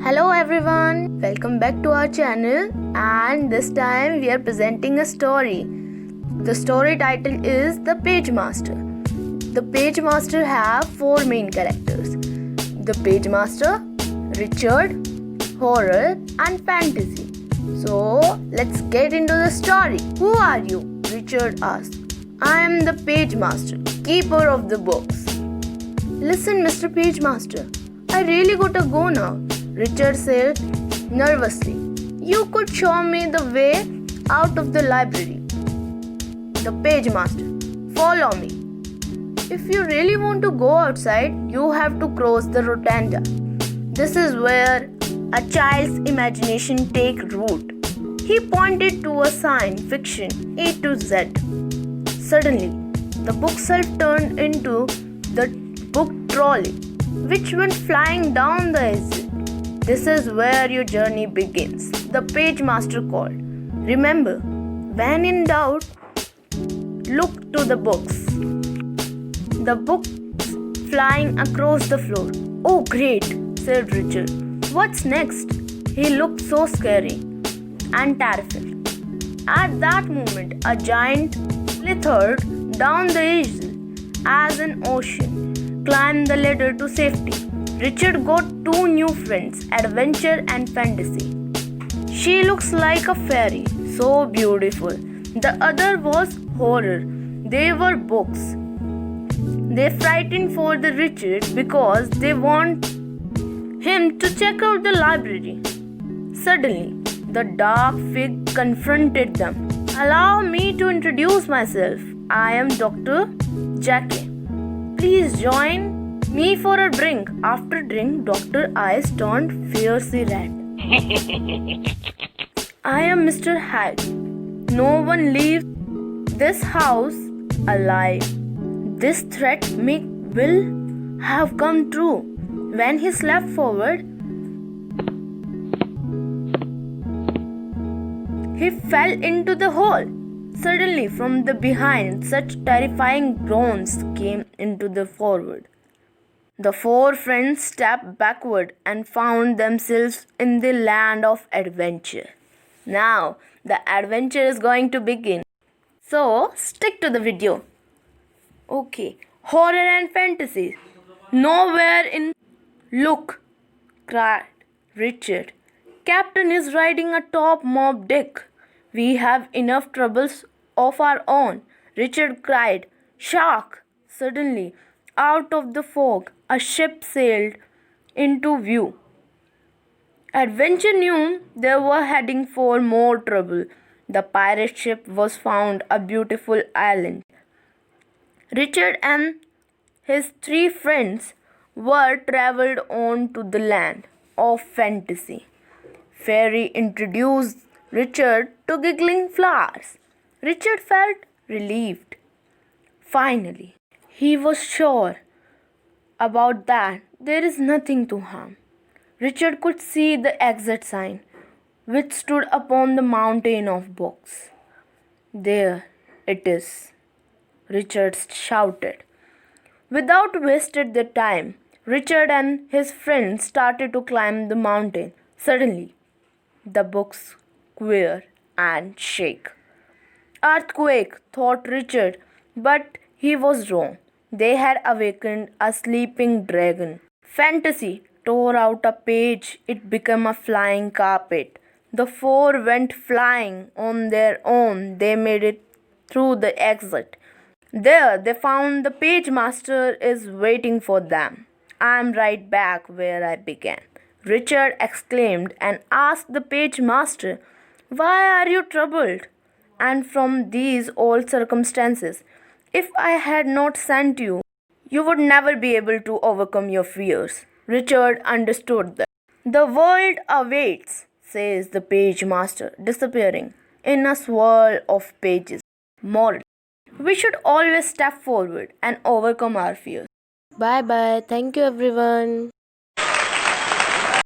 Hello everyone, welcome back to our channel, and this time we are presenting a story. The story title is The Page Master. The Page Master have four main characters: the Page Master, Richard, horror and fantasy. So let's get into the story. Who are you? Richard asked. I am the Page Master, keeper of the books. Listen, Mr. Page Master, I really gotta go now, Richard said nervously. You could show me the way out of the library. The Page Master, follow me. If you really want to go outside, you have to cross the rotunda. This is where a child's imagination takes root. He pointed to a sign, fiction, A to Z. Suddenly, the bookshelf turned into the book trolley, which went flying down the exit. This is where your journey begins, the Page Master called. Remember, when in doubt, look to the books. The books flying across the floor. Oh great, said Richard. What's next? He looked so scary and terrified. At that moment, a giant slithered down the easel as an ocean climbed the ladder to safety. Richard got two new friends, adventure and fantasy. She looks like a fairy, so beautiful. The other was horror. They were books. They frightened for the Richard because they want him to check out the library. Suddenly, the dark fig confronted them. Allow me to introduce myself. I am Dr. Jackie. Please join me for a drink. After drink, Dr. Eyes turned fiercely red. I am Mr. Hyde. No one leaves this house alive. This threat will have come true. When he stepped forward, he fell into the hole. Suddenly, from the behind, such terrifying groans came into the forward. The four friends stepped backward and found themselves in the land of adventure. Now, the adventure is going to begin. So, stick to the video. Okay, horror and fantasy. Nowhere in. Look, cried Richard. Captain is riding atop Mob Dick. We have enough troubles of our own. Richard cried. Shark! Suddenly, out of the fog, a ship sailed into view. Adventure knew they were heading for more trouble. The pirate ship was found a beautiful island. Richard and his three friends were traveled on to the land of fantasy. Fairy introduced Richard to giggling flowers. Richard felt relieved. Finally, he was sure about that there is nothing to harm. Richard could see the exit sign, which stood upon the mountain of books. There it is, Richard shouted. Without wasting their time, Richard and his friends started to climb the mountain. Suddenly, the books quiver and shake. Earthquake, thought Richard, but he was wrong. They had awakened a sleeping dragon. Fantasy tore out a page. It became a flying carpet. The four went flying on their own. They made it through the exit. There they found the Page Master is waiting for them. I am right back where I began, Richard exclaimed and asked the Page Master, why are you troubled? And from these old circumstances, if I had not sent you, you would never be able to overcome your fears. Richard understood that. The world awaits, says the Page Master, disappearing in a swirl of pages. Moral: we should always step forward and overcome our fears. Bye bye. Thank you everyone.